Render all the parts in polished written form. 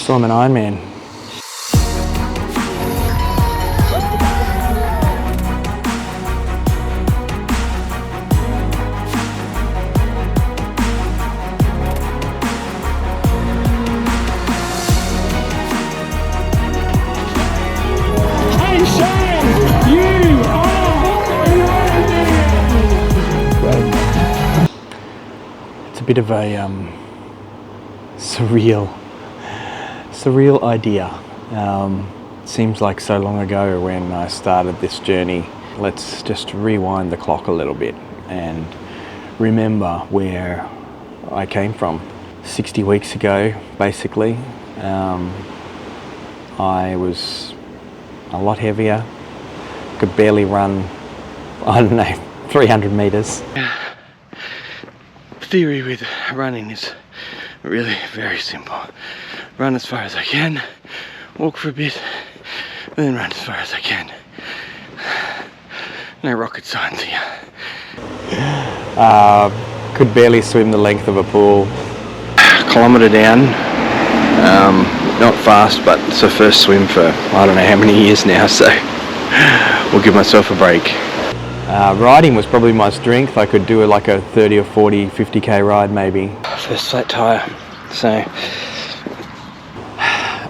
So I'm an Ironman. It's a bit of a surreal idea. Seems like so long ago when I started this journey. Let's just rewind the clock a little bit and remember where I came from. 60 weeks ago, basically, I was a lot heavier, could barely run, 300 meters. Theory with running is really very simple. Run as far as I can, walk for a bit, then run as far as I can. No rocket science here. Could barely swim the length of a pool. Kilometre down, not fast, but it's the first swim for I don't know how many years now, so we'll give myself a break. Riding was probably my strength. I could do like a 30 or 40, 50k ride maybe. First flat tyre, so.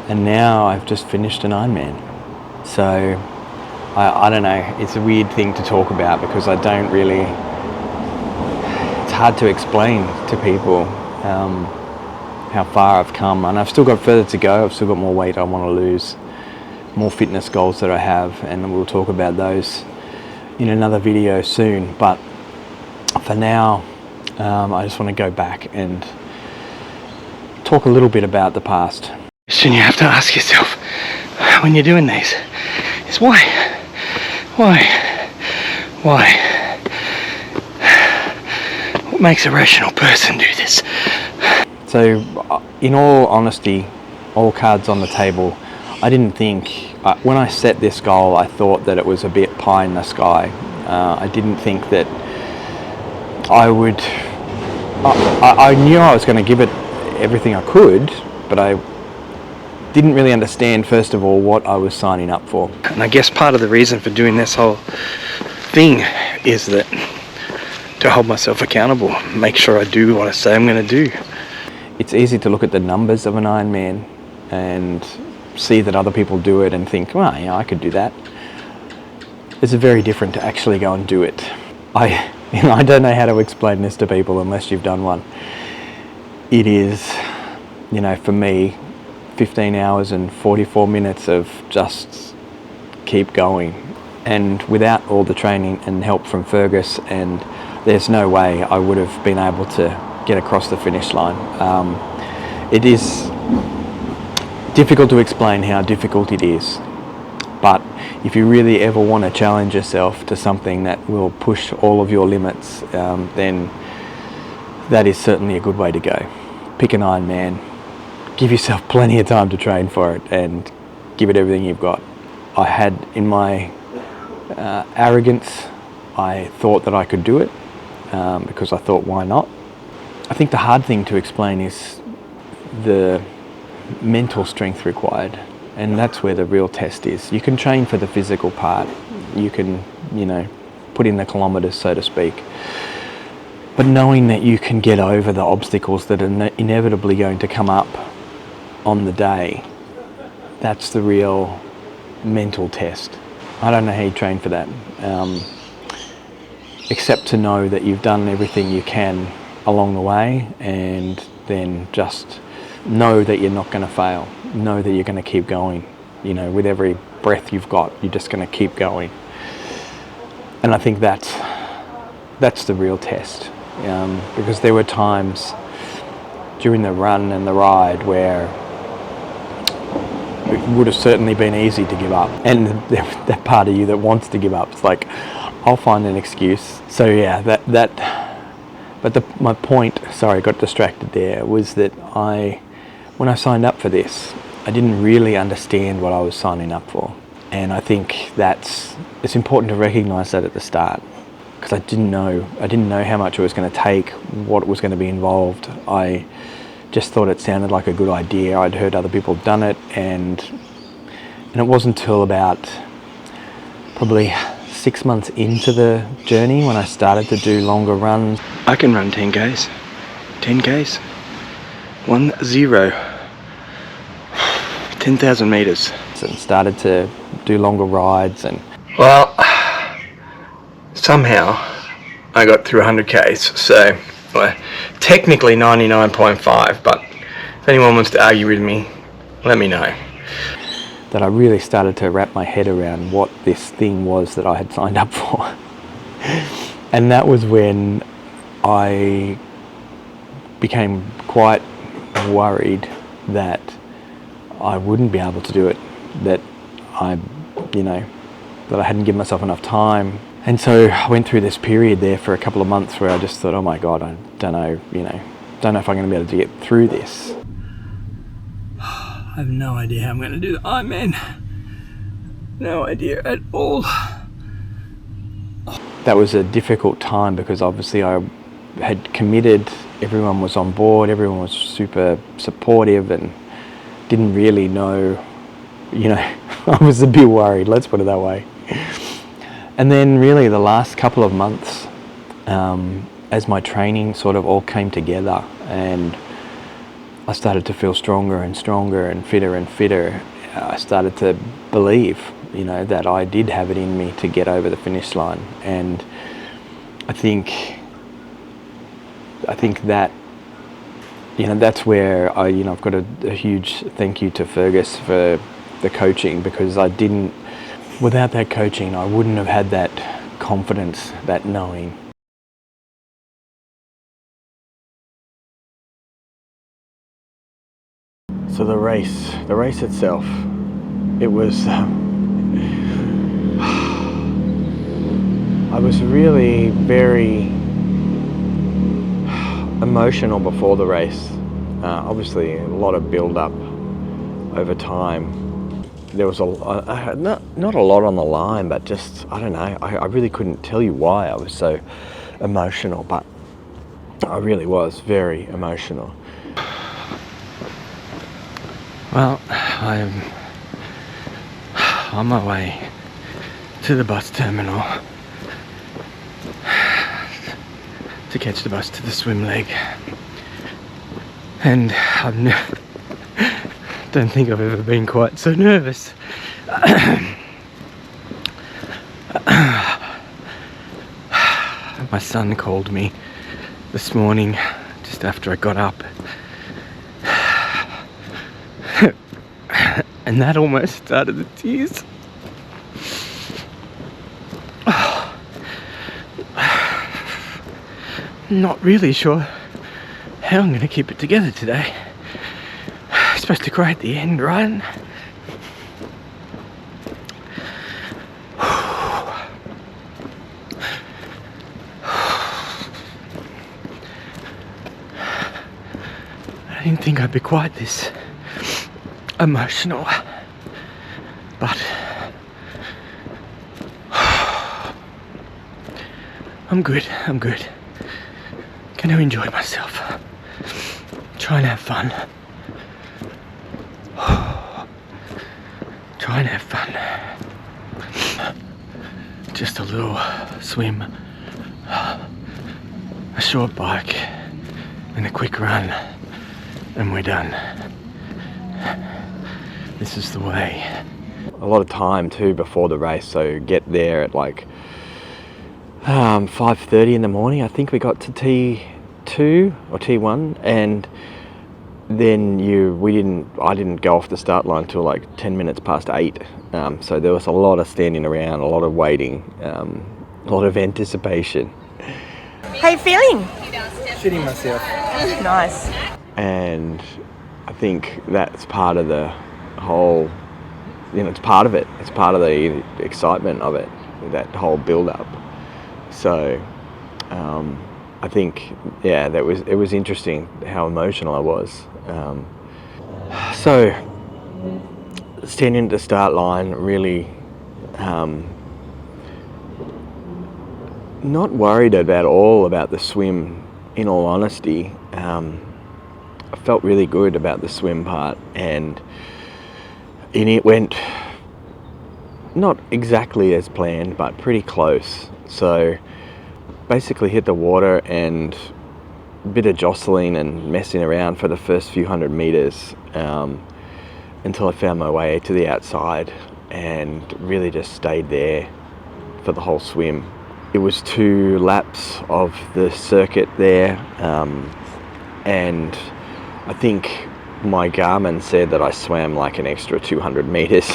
And now I've just finished an Ironman. So, I don't know, it's a weird thing to talk about because I don't really, it's hard to explain to people how far I've come, and I've still got further to go. I've still got more weight I want to lose, more fitness goals that I have, and we'll talk about those in another video soon. But for now, I just want to go back and talk a little bit about the past. The question you have to ask yourself when you're doing these is why? What makes a rational person do this? So, in all honesty, all cards on the table, I didn't think, when I set this goal, I thought that it was a bit pie in the sky. I didn't think that I would, I knew I was going to give it everything I could, but I didn't really understand, first of all, what I was signing up for. And I guess part of the reason for doing this whole thing is that to hold myself accountable, make sure I do what I say I'm going to do. It's easy to look at the numbers of an Ironman and see that other people do it and think, well, yeah, I could do that. It's very different to actually go and do it. I don't know how to explain this to people unless you've done one. It is, for me, 15 hours and 44 minutes of just keep going. And without all the training and help from Fergus, and there's no way I would have been able to get across the finish line. It is difficult to explain how difficult it is, but if you really ever want to challenge yourself to something that will push all of your limits, then that is certainly a good way to go. Pick an Ironman, give yourself plenty of time to train for it, and give it everything you've got. I had, in my arrogance, I thought that I could do it, because I thought, why not? I think the hard thing to explain is the mental strength required, and that's where the real test is. You can train for the physical part, you can, put in the kilometres, so to speak, but knowing that you can get over the obstacles that are inevitably going to come up on the day, that's the real mental test. I don't know how you train for that, except to know that you've done everything you can along the way, and then just know that you're not going to fail. Know that you're going to keep going. With every breath you've got, you're just going to keep going. And I think that's the real test, because there were times during the run and the ride where it would have certainly been easy to give up, and that part of you that wants to give up, it's like, I'll find an excuse. So yeah, but my point, sorry, I got distracted there, was that when I signed up for this, I didn't really understand what I was signing up for. And I think it's important to recognise that at the start, because I didn't know how much it was going to take, what was going to be involved. I just thought it sounded like a good idea. I'd heard other people done it, and it wasn't until about probably 6 months into the journey when I started to do longer runs. I can run 10Ks, 10Ks, 10,000 meters, and started to do longer rides. And well, somehow I got through 100Ks, so technically 99.5, but if anyone wants to argue with me, let me know. That I really started to wrap my head around what this thing was that I had signed up for. And that was when I became quite worried that I wouldn't be able to do it, that I hadn't given myself enough time. And so I went through this period there for a couple of months where I just thought, oh my God, I don't know if I'm going to be able to get through this. I have no idea how I'm going to do the Ironman. No idea at all. That was a difficult time because obviously I had committed, everyone was on board, everyone was super supportive, and didn't really know, I was a bit worried, let's put it that way. And then really the last couple of months, as my training sort of all came together and I started to feel stronger and stronger and fitter, I started to believe, that I did have it in me to get over the finish line. And I think that, that's where I've got a huge thank you to Fergus for the coaching, because without that coaching, I wouldn't have had that confidence, that knowing. So the race itself, it was, I was really very emotional before the race. Obviously a lot of build up over time. There was not a lot on the line, but just, I don't know, I really couldn't tell you why I was so emotional, but I really was very emotional. Well, I'm on my way to the bus terminal to catch the bus to the swim leg, and don't think I've ever been quite so nervous. My son called me this morning just after I got up, and that almost started the tears. Not really sure how I'm going to keep it together today. Supposed to cry at the end, right? I didn't think I'd be quite this emotional, but I'm good. Going to enjoy myself. Try and have fun. Try and have fun. Just a little swim, a short bike, and a quick run, and we're done. This is the way. A lot of time too before the race, so get there at like 5:30 in the morning. I think we got to T2 or T1, and then I didn't go off the start line till like 10 minutes past 8. So there was a lot of standing around, a lot of waiting, a lot of anticipation. How you feeling? Shitting myself. Nice. And I think that's part of the whole, it's part of it. It's part of the excitement of it, that whole build-up. So I think, it was interesting how emotional I was. So standing at the start line, really not worried about the swim, in all honesty. I felt really good about the swim part, and it went not exactly as planned, but pretty close. So basically hit the water and a bit of jostling and messing around for the first few 100 meters until I found my way to the outside and really just stayed there for the whole swim. It was 2 laps of the circuit there, and I think my Garmin said that I swam like an extra 200 meters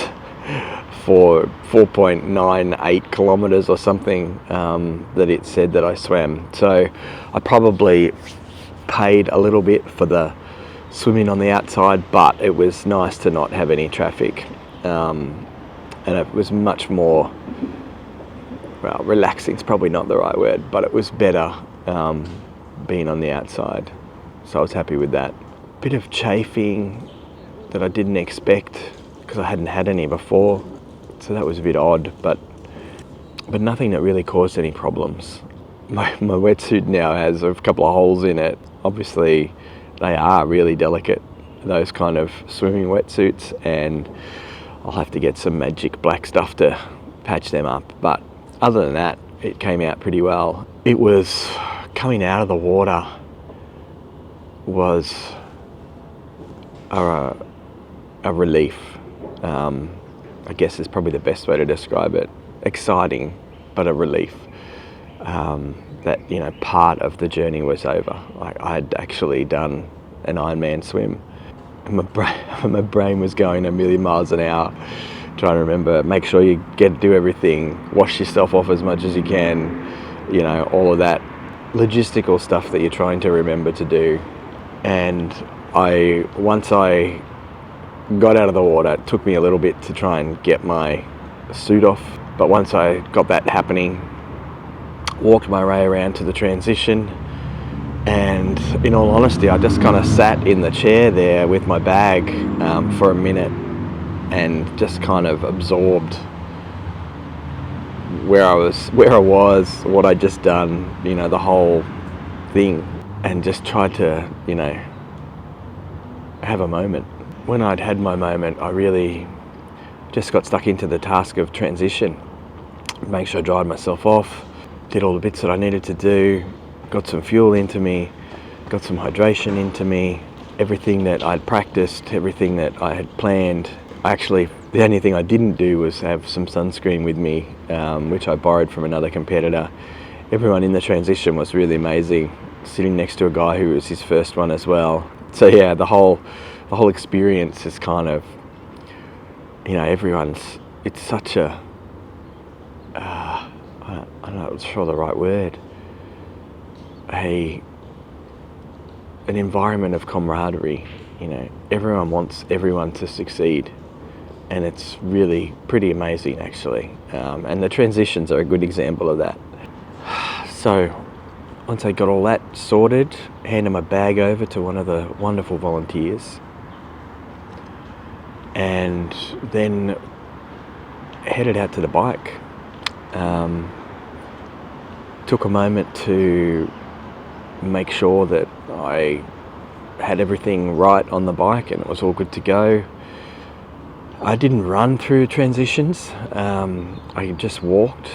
for 4.98 kilometers or something, that it said that I swam. So I probably paid a little bit for the swimming on the outside, but it was nice to not have any traffic, and it was much more, well, relaxing is probably not the right word, but it was better being on the outside. So I was happy with that. Bit of chafing that I didn't expect because I hadn't had any before, so that was a bit odd, but nothing that really caused any problems. My wetsuit now has a couple of holes in it. Obviously they are really delicate, those kind of swimming wetsuits, and I'll have to get some magic black stuff to patch them up, but other than that, it came out pretty well. It was coming out of the water was a relief. I guess is probably the best way to describe it. Exciting, but a relief. That, you know, part of the journey was over. Like, I had actually done an Ironman swim, and my brain was going a million miles an hour, trying to remember, make sure you do everything, wash yourself off as much as you can, you know, all of that logistical stuff that you're trying to remember to do. And once I got out of the water, it took me a little bit to try and get my suit off, but once I got that happening, walked my way around to the transition, and in all honesty, I just kind of sat in the chair there with my bag for a minute and just kind of absorbed where I was, what I'd just done, you know, the whole thing, and just tried to, you know, have a moment. When I'd had my moment, I really just got stuck into the task of transition, make sure I dried myself off, did all the bits that I needed to do, got some fuel into me, got some hydration into me, everything that I'd practiced, everything that I had planned. Actually, the only thing I didn't do was have some sunscreen with me, which I borrowed from another competitor. Everyone in the transition was really amazing, sitting next to a guy who was his first one as well. So yeah, the whole experience is kind of, you know, it's such a, I'm not sure the right word, an environment of camaraderie. You know, everyone wants everyone to succeed, and it's really pretty amazing actually. And the transitions are a good example of that. So once I got all that sorted, handed my bag over to one of the wonderful volunteers, and then headed out to the bike. Took a moment to make sure that I had everything right on the bike and it was all good to go. I didn't run through transitions. I just walked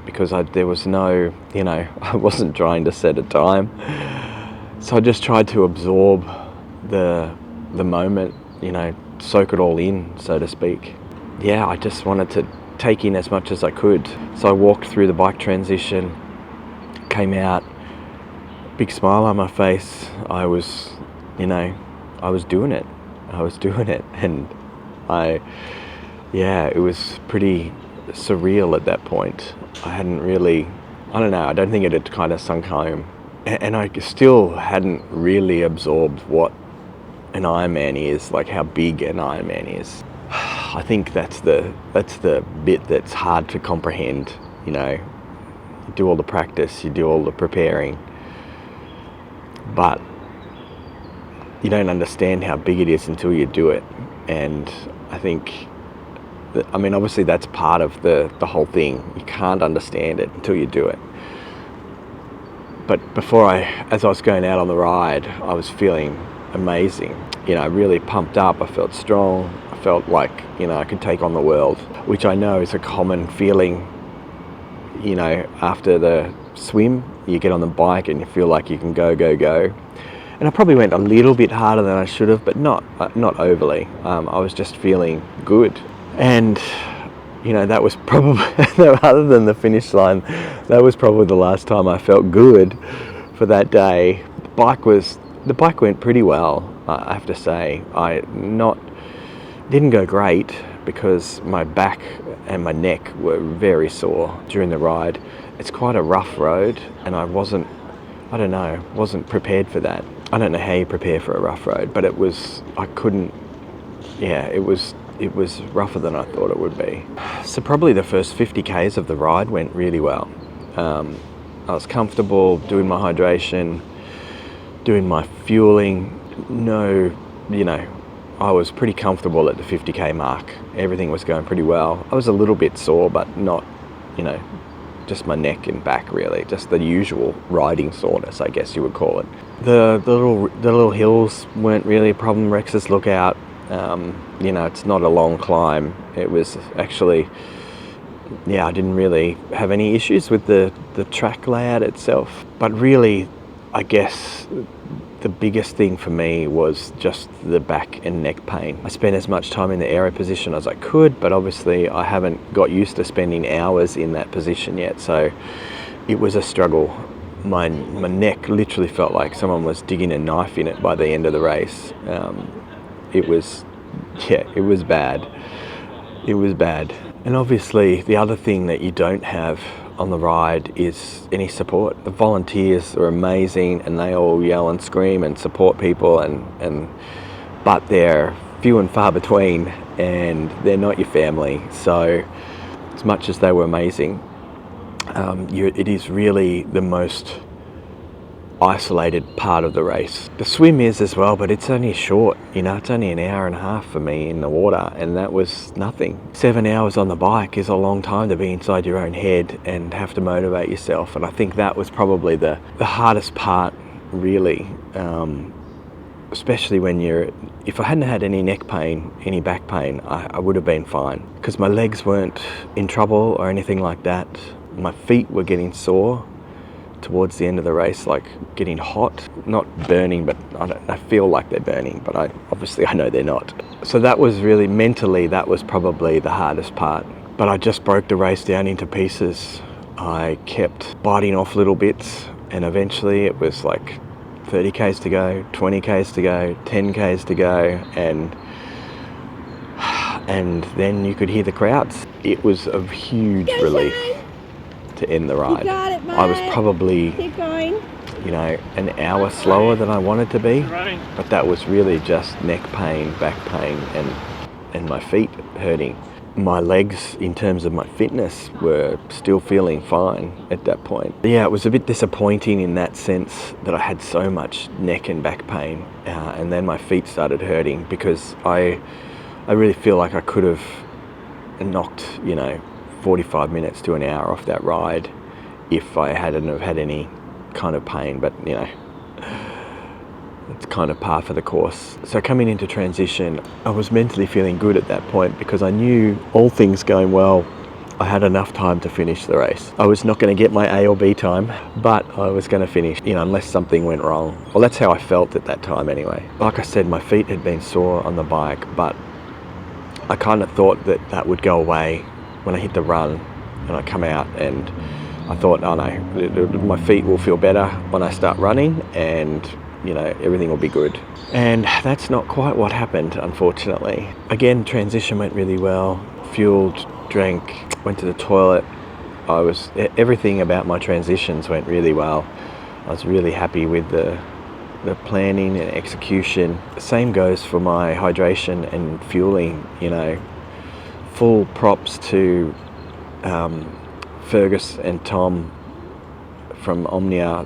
because there was no, you know, I wasn't trying to set a time. So I just tried to absorb the moment, you know, soak it all in, so to speak. Yeah, I just wanted to take in as much as I could. So I walked through the bike transition, came out, big smile on my face. I was doing it. And it was pretty surreal at that point. I don't think it had kind of sunk home. And I still hadn't really absorbed what an Ironman is, like how big an Ironman is. I think that's the bit that's hard to comprehend, you know. You do all the practice, you do all the preparing, but you don't understand how big it is until you do it. And I think obviously that's part of the whole thing. You can't understand it until you do it. But as I was going out on the ride, I was feeling amazing. Really pumped up. I felt strong. I felt like, I could take on the world, which I know is a common feeling, after the swim. You get on the bike and you feel like you can go. And I probably went a little bit harder than I should have, but not overly. I was just feeling good. And, that was probably, other than the finish line, that was probably the last time I felt good for that day. The bike went pretty well, I have to say. Didn't go great because my back and my neck were very sore during the ride. It's quite a rough road, and I wasn't prepared for that. I don't know how you prepare for a rough road, but it was rougher than I thought it would be. So probably the first 50 Ks of the ride went really well. I was comfortable doing my hydration, doing my fueling. I was pretty comfortable at the 50K mark. Everything was going pretty well. I was a little bit sore, but not, just my neck and back really, just the usual riding soreness, I guess you would call it. The little hills weren't really a problem. Rex's Lookout, it's not a long climb. It was actually, I didn't really have any issues with the track layout itself. But really, I guess the biggest thing for me was just the back and neck pain. I spent as much time in the aero position as I could, but obviously I haven't got used to spending hours in that position yet, so it was a struggle. My neck literally felt like someone was digging a knife in it by the end of the race. It was bad. It was bad. And obviously the other thing that you don't have on the ride is any support. The volunteers are amazing and they all yell and scream and support people, but they're few and far between, and they're not your family. So as much as they were amazing, it is really the most isolated part of the race. The swim is as well, but it's only short, it's only an hour and a half for me in the water, and that was nothing. 7 hours on the bike is a long time to be inside your own head and have to motivate yourself, and I think that was probably the hardest part really, especially when if I hadn't had any neck pain, any back pain, I would have been fine, because my legs weren't in trouble or anything like that. My feet were getting sore towards the end of the race, like getting hot, not burning, but I feel like they're burning, but I know they're not. So that was really, mentally, that was probably the hardest part. But I just broke the race down into pieces. I kept biting off little bits, and eventually it was like 30 Ks to go, 20 Ks to go, 10 Ks to go, and then you could hear the crowds. It was a huge relief to end the ride. I was probably, an hour slower than I wanted to be, but that was really just neck pain, back pain, and my feet hurting. My legs, in terms of my fitness, were still feeling fine at that point. Yeah, it was a bit disappointing in that sense that I had so much neck and back pain, and then my feet started hurting, because I really feel like I could have knocked, 45 minutes to an hour off that ride if I hadn't have had any kind of pain, but it's kind of par for the course. So coming into transition, I was mentally feeling good at that point, because I knew, all things going well, I had enough time to finish the race. I was not going to get my A or B time, but I was going to finish, unless something went wrong. Well, that's how I felt at that time anyway. Like I said, my feet had been sore on the bike, but I kind of thought that would go away when I hit the run and I come out, and I thought, oh no, my feet will feel better when I start running, and everything will be good. And that's not quite what happened, unfortunately. Again, transition went really well. Fueled, drank, went to the toilet. Everything about my transitions went really well. I was really happy with the planning and execution. The same goes for my hydration and fueling, full props to Fergus and Tom from Omnia.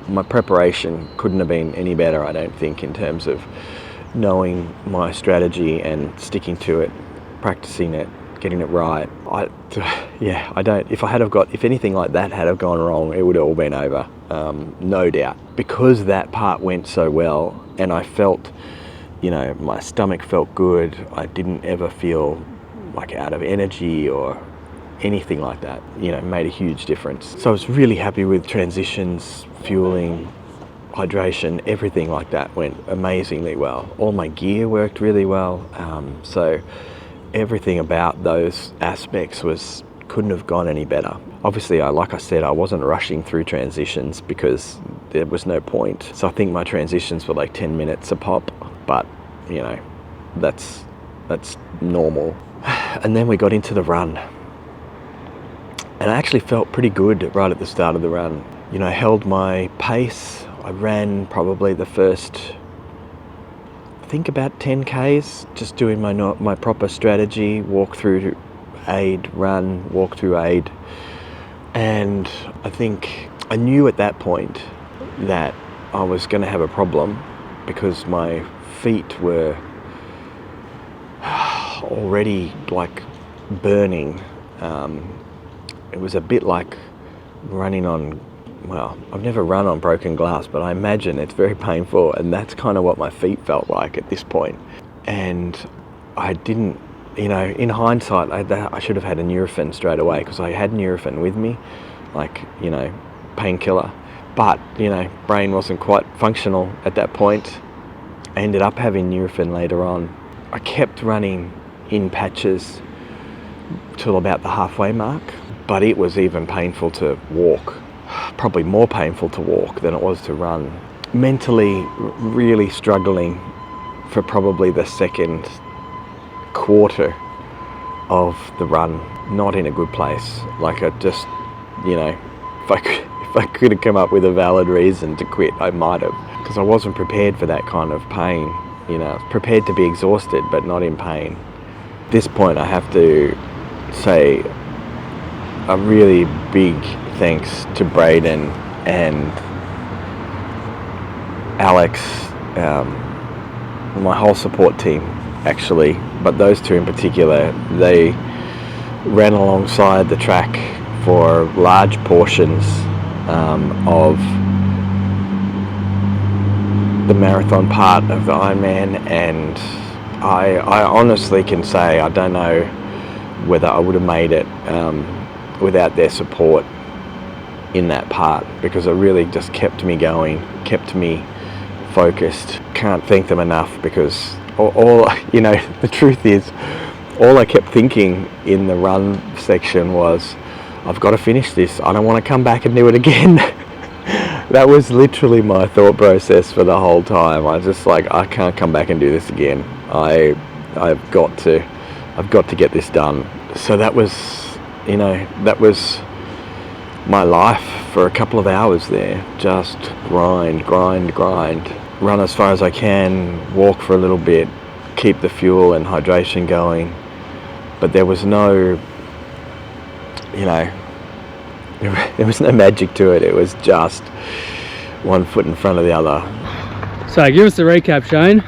My preparation couldn't have been any better, I don't think, in terms of knowing my strategy and sticking to it, practicing it, getting it right. If anything like that had have gone wrong, it would have all been over. no doubt, because that part went so well, and I felt, my stomach felt good. I didn't ever feel like out of energy or anything like that. Made a huge difference. So I was really happy with transitions, fueling, hydration, everything like that went amazingly well. All my gear worked really well. So everything about those aspects couldn't have gone any better. Obviously, like I said, I wasn't rushing through transitions because there was no point. So I think my transitions were like 10 minutes a pop, but that's normal. And then we got into the run, and I actually felt pretty good right at the start of the run. I held my pace. I ran probably the first, I think, about 10 Ks, just doing my proper strategy, walk through aid, run, walk through aid. And I think I knew at that point that I was going to have a problem because my feet were already like burning. It was a bit like running on, well, I've never run on broken glass, but I imagine it's very painful, and that's kind of what my feet felt like at this point. And I didn't, in hindsight, I should have had a Nurofen straight away, because I had Nurofen with me, like, painkiller. But, brain wasn't quite functional at that point. I ended up having Nurofen later on. I kept running in patches till about the halfway mark, but it was even painful to walk. Probably more painful to walk than it was to run. Mentally really struggling for probably the second quarter of the run. Not in a good place. Like, I just, if I could have come up with a valid reason to quit, I might have, because I wasn't prepared for that kind of pain. I was prepared to be exhausted, but not in pain. At this point, I have to say a really big thanks to Braden and Alex, my whole support team actually, but those two in particular. They ran alongside the track for large portions of the marathon part of the Ironman, and I honestly can say I don't know whether I would have made it without their support in that part, because it really just kept me going, kept me focused. Can't thank them enough, because all the truth is, all I kept thinking in the run section was, I've got to finish this. I don't want to come back and do it again. That was literally my thought process for the whole time. I was just like, I can't come back and do this again. I've got to get this done. So that was my life for a couple of hours there. Just grind, run as far as I can, walk for a little bit, keep the fuel and hydration going. But there was no, there was no magic to it. It was just one foot in front of the other. So give us the recap, Shane.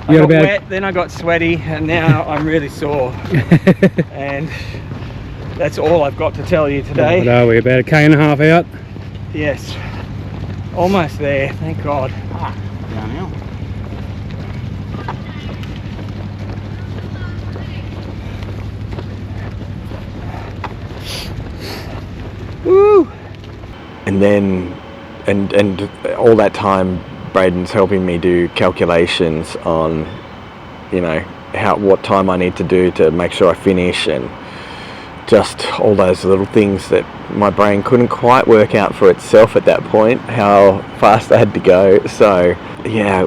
I got wet, then I got sweaty, and now I'm really sore. And that's all I've got to tell you today. What are we, about 1.5 K out? Yes, almost there, thank God. Downhill. Woo! And then, and all that time, Braden's helping me do calculations on, what time I need to do to make sure I finish, and just all those little things that my brain couldn't quite work out for itself at that point, how fast I had to go. So yeah,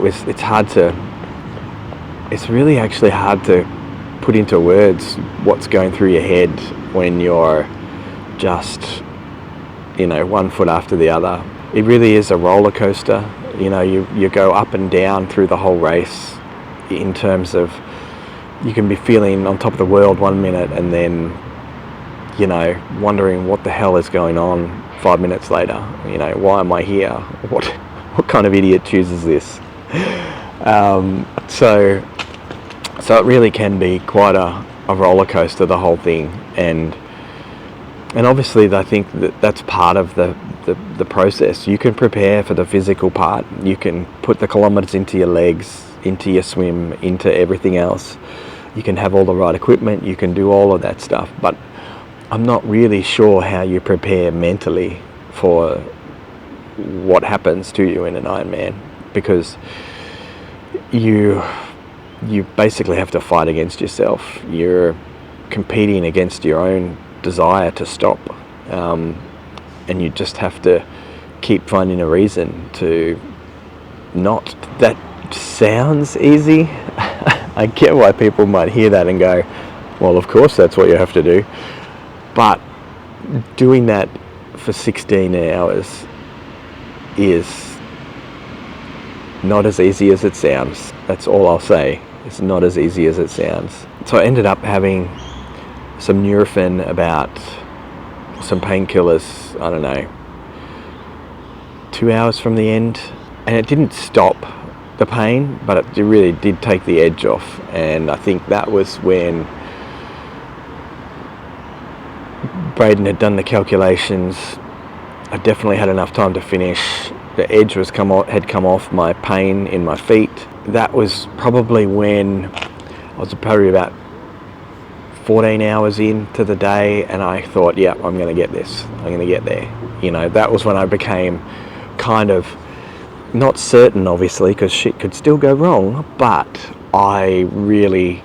it's really actually hard to put into words what's going through your head when you're just, one foot after the other. It really is a roller coaster. You go up and down through the whole race, in terms of, you can be feeling on top of the world 1 minute, and then wondering what the hell is going on 5 minutes later. Why am I here? What kind of idiot chooses this? So it really can be quite a roller coaster, the whole thing. And And obviously I think that's part of the process. You can prepare for the physical part, you can put the kilometers into your legs, into your swim, into everything else, you can have all the right equipment, you can do all of that stuff, but I'm not really sure how you prepare mentally for what happens to you in an Ironman, because you basically have to fight against yourself. You're competing against your own desire to stop, and you just have to keep finding a reason to not. That sounds easy. I get why people might hear that and go, well, of course that's what you have to do, but doing that for 16 hours is not as easy as it sounds. That's all I'll say. It's not as easy as it sounds. So I ended up having some Nurofen, about some painkillers, I don't know, 2 hours from the end, and it didn't stop the pain, but it really did take the edge off. And I think that was when Braden had done the calculations. I definitely had enough time to finish. The edge had come off my pain in my feet. That was probably when I was probably about 14 hours into the day, and I thought, yeah, I'm going to get this. I'm going to get there. You know, that was when I became kind of not certain, obviously, because shit could still go wrong, but I really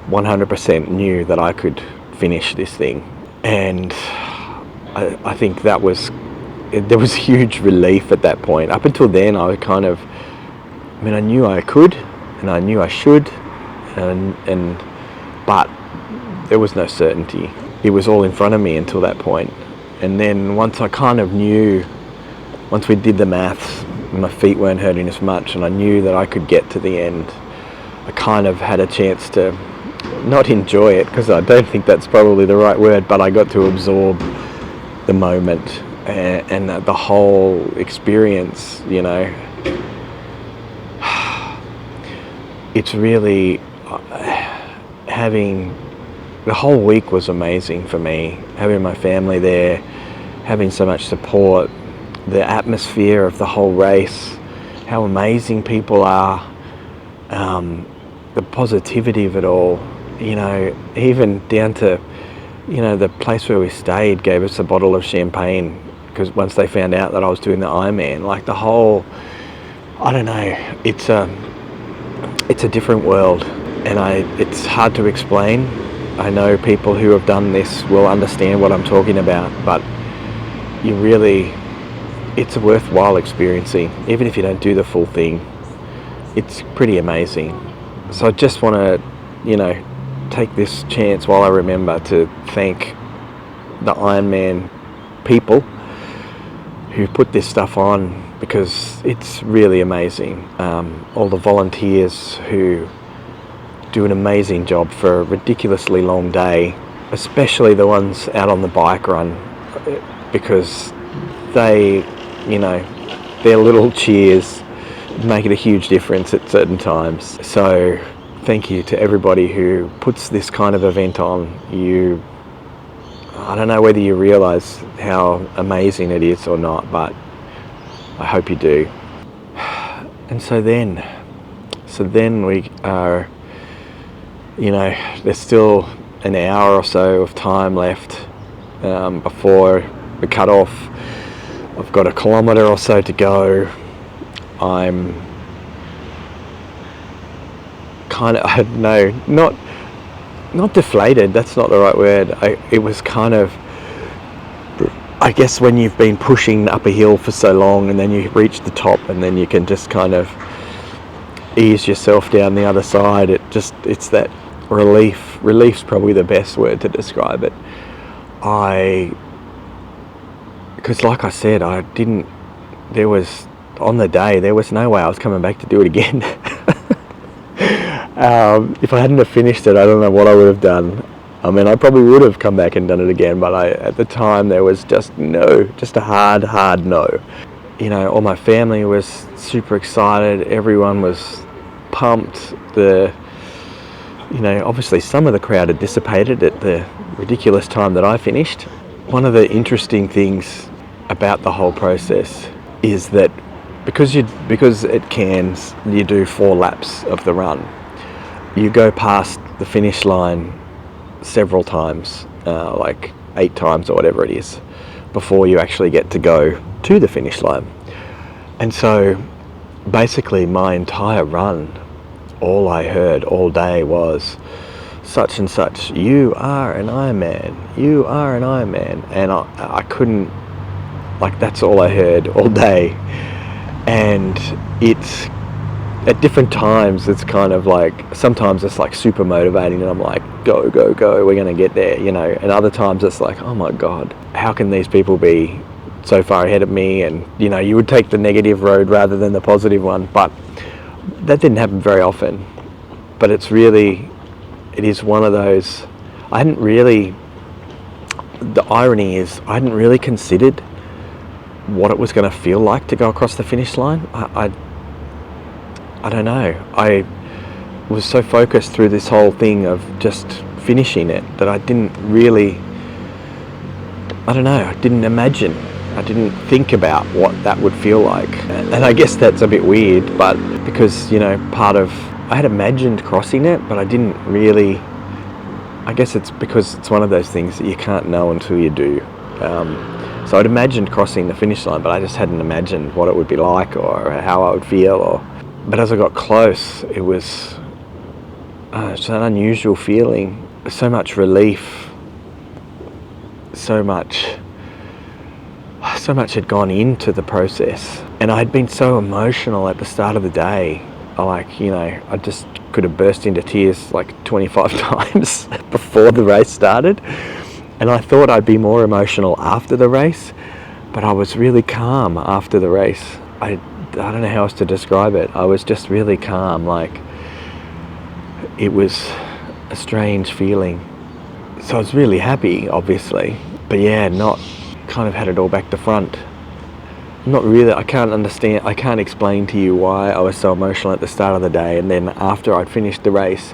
100% knew that I could finish this thing. And I think there was huge relief at that point. Up until then, I knew I could, and I knew I should, but there was no certainty. It was all in front of me until that point. And then once I kind of knew, once we did the maths, my feet weren't hurting as much, and I knew that I could get to the end, I kind of had a chance to not enjoy it, because I don't think that's probably the right word, but I got to absorb the moment and the whole experience, you know. It's really the whole week was amazing for me, having my family there, having so much support, the atmosphere of the whole race, how amazing people are, the positivity of it all, you know, even down to, you know, the place where we stayed gave us a bottle of champagne, because once they found out that I was doing the Ironman, like the whole, I don't know, it's a different world, and it's hard to explain. I know people who have done this will understand what I'm talking about, but it's a worthwhile experiencing, even if you don't do the full thing. It's pretty amazing. So I just want to, you know, take this chance while I remember to thank the Ironman people who put this stuff on, because it's really amazing. All the volunteers who do an amazing job for a ridiculously long day, especially the ones out on the bike run, because they, you know, their little cheers make it a huge difference at certain times. So thank you to everybody who puts this kind of event on. I don't know whether you realise how amazing it is or not, but I hope you do. And so then we are, you know, there's still an hour or so of time left before the cut off. I've got a kilometre or so to go. I'm kind of, I don't know, not deflated, that's not the right word. It was kind of, I guess when you've been pushing up a hill for so long and then you reach the top and then you can just kind of ease yourself down the other side, it's that relief. Relief's probably the best word to describe it. Because like I said, on the day, there was no way I was coming back to do it again. If I hadn't have finished it, I don't know what I would have done. I mean, I probably would have come back and done it again, but at the time there was just a hard no. You know, all my family was super excited. Everyone was pumped. You know, obviously some of the crowd had dissipated at the ridiculous time that I finished. one of the interesting things about the whole process is that because at Cairns you do 4 laps of the run, you go past the finish line several times, like 8 times or whatever it is, before you actually get to go to the finish line. And so basically my entire run, all I heard all day was such and such, you are an Ironman, you are an Ironman. And I couldn't, like, that's all I heard all day. And it's at different times, it's kind of like, sometimes it's like super motivating and I'm like, go, go, go, we're going to get there, you know. And other times it's like, oh my God, how can these people be so far ahead of me? And, you know, you would take the negative road rather than the positive one. But that didn't happen very often. But it is one of those, the irony is I hadn't really considered what it was going to feel like to go across the finish line. I don't know. I was so focused through this whole thing of just finishing it that I didn't really, I didn't imagine. I didn't think about what that would feel like. And I guess that's a bit weird, but because, you know, I had imagined crossing it, but I didn't really, I guess it's because it's one of those things that you can't know until you do. So I'd imagined crossing the finish line, but I just hadn't imagined what it would be like or how I would feel. But as I got close, it was it's an unusual feeling. So much relief. So much had gone into the process. And I'd been so emotional at the start of the day. Like, you know, I just could have burst into tears like 25 times before the race started. And I thought I'd be more emotional after the race, but I was really calm after the race. I don't know how else to describe it. I was just really calm. Like, it was a strange feeling. So I was really happy, obviously, but yeah, not kind of had it all back to front. Not really. I can't explain to you why I was so emotional at the start of the day, and then after I'd finished the race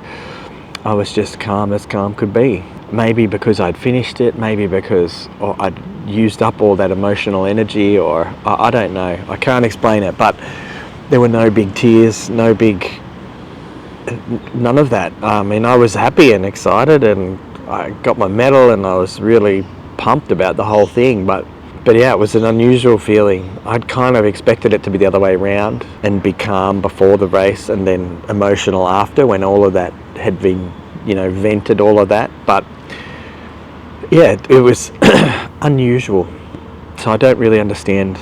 I was just calm as calm could be. Maybe because I'd finished it, maybe because I'd used up all that emotional energy, or I don't know. I can't explain it, but there were no big tears, none of that. I mean, I was happy and excited and I got my medal and I was really pumped about the whole thing, but yeah, it was an unusual feeling. I'd kind of expected it to be the other way around and be calm before the race and then emotional after, when all of that had been, you know, vented, all of that. But yeah, it was unusual. So I don't really understand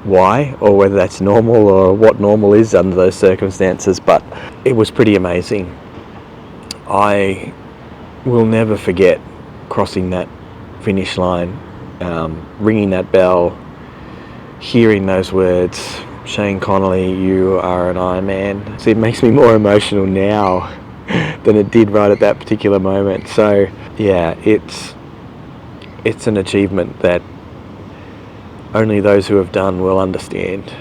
why, or whether that's normal or what normal is under those circumstances, but it was pretty amazing. I will never forget crossing that finish line, ringing that bell, hearing those words, Shane Connolly, you are an Ironman. So it makes me more emotional now than it did right at that particular moment. So yeah, it's an achievement that only those who have done will understand,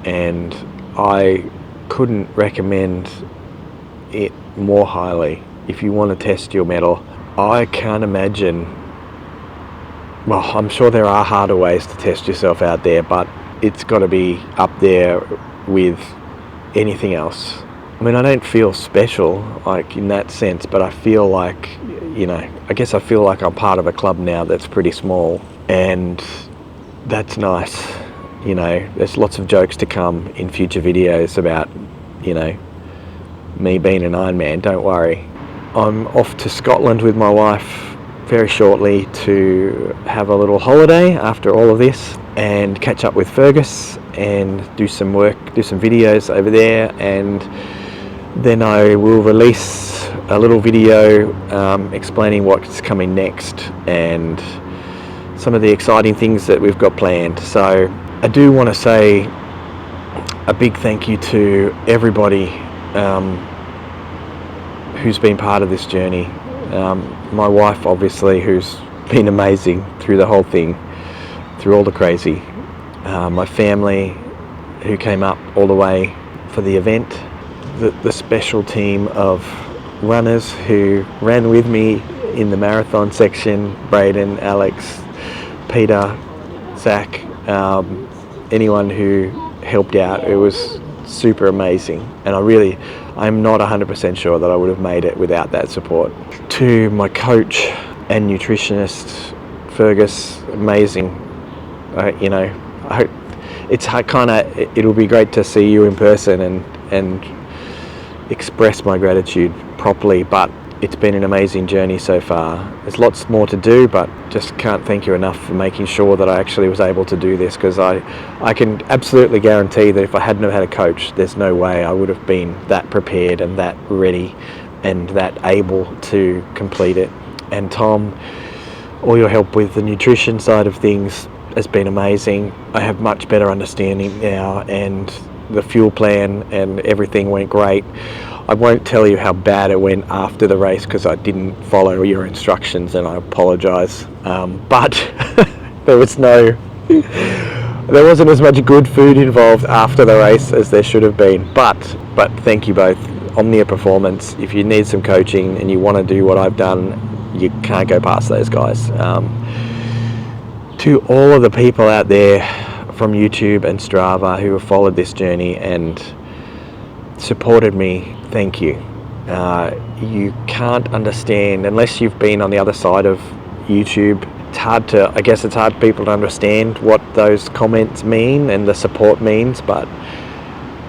and I couldn't recommend it more highly. If you want to test your mettle, I can't imagine, well, I'm sure there are harder ways to test yourself out there, but it's got to be up there with anything else. I mean, I don't feel special, like, in that sense, but I feel like, you know, I guess I feel like I'm part of a club now that's pretty small, and that's nice. You know, there's lots of jokes to come in future videos about, you know, me being an Ironman, don't worry. I'm off to Scotland with my wife very shortly to have a little holiday after all of this and catch up with Fergus and do some work, do some videos over there, and then I will release a little video explaining what's coming next and some of the exciting things that we've got planned. So I do want to say a big thank you to everybody who's been part of this journey. My wife, obviously, who's been amazing through the whole thing, through all the crazy. My family, who came up all the way for the event. The special team of runners who ran with me in the marathon section, Braden, Alex, Peter, Zach, anyone who helped out. It was super amazing, and I'm not 100% sure that I would have made it without that support. To my coach and nutritionist, Fergus, amazing. You know, I hope it'll be great to see you in person and express my gratitude properly, but it's been an amazing journey so far. There's lots more to do, but just can't thank you enough for making sure that I actually was able to do this, because I can absolutely guarantee that if I hadn't have had a coach, there's no way I would have been that prepared and that ready and that able to complete it. And Tom, all your help with the nutrition side of things has been amazing. I have much better understanding now, and the fuel plan and everything went great. I won't tell you how bad it went after the race because I didn't follow your instructions, and I apologise. But there wasn't as much good food involved after the race as there should have been. But thank you both. Omnia Performance, if you need some coaching and you want to do what I've done, you can't go past those guys. To all of the people out there from YouTube and Strava who have followed this journey and supported me, thank you. You can't understand unless you've been on the other side of YouTube. It's hard for people to understand what those comments mean and the support means, but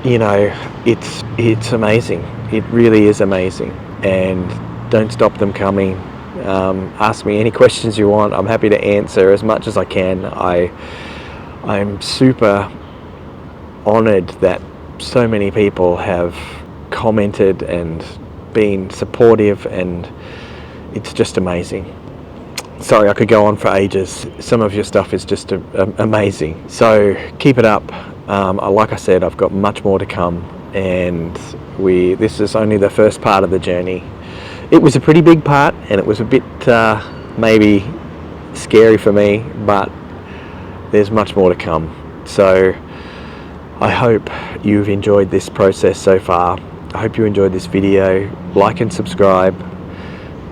you know, it's amazing. It really is amazing, and don't stop them coming. Ask me any questions you want. I'm happy to answer as much as I can. I'm super honoured that so many people have commented and been supportive, and it's just amazing. Sorry, I could go on for ages. Some of your stuff is just amazing. So keep it up. Like I said, I've got much more to come, and this is only the first part of the journey. It was a pretty big part, and it was a bit maybe scary for me, but there's much more to come. So I hope you've enjoyed this process so far. I hope you enjoyed this video. Like and subscribe.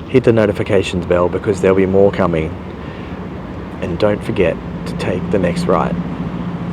Hit the notifications bell because there'll be more coming. And don't forget to take the next ride.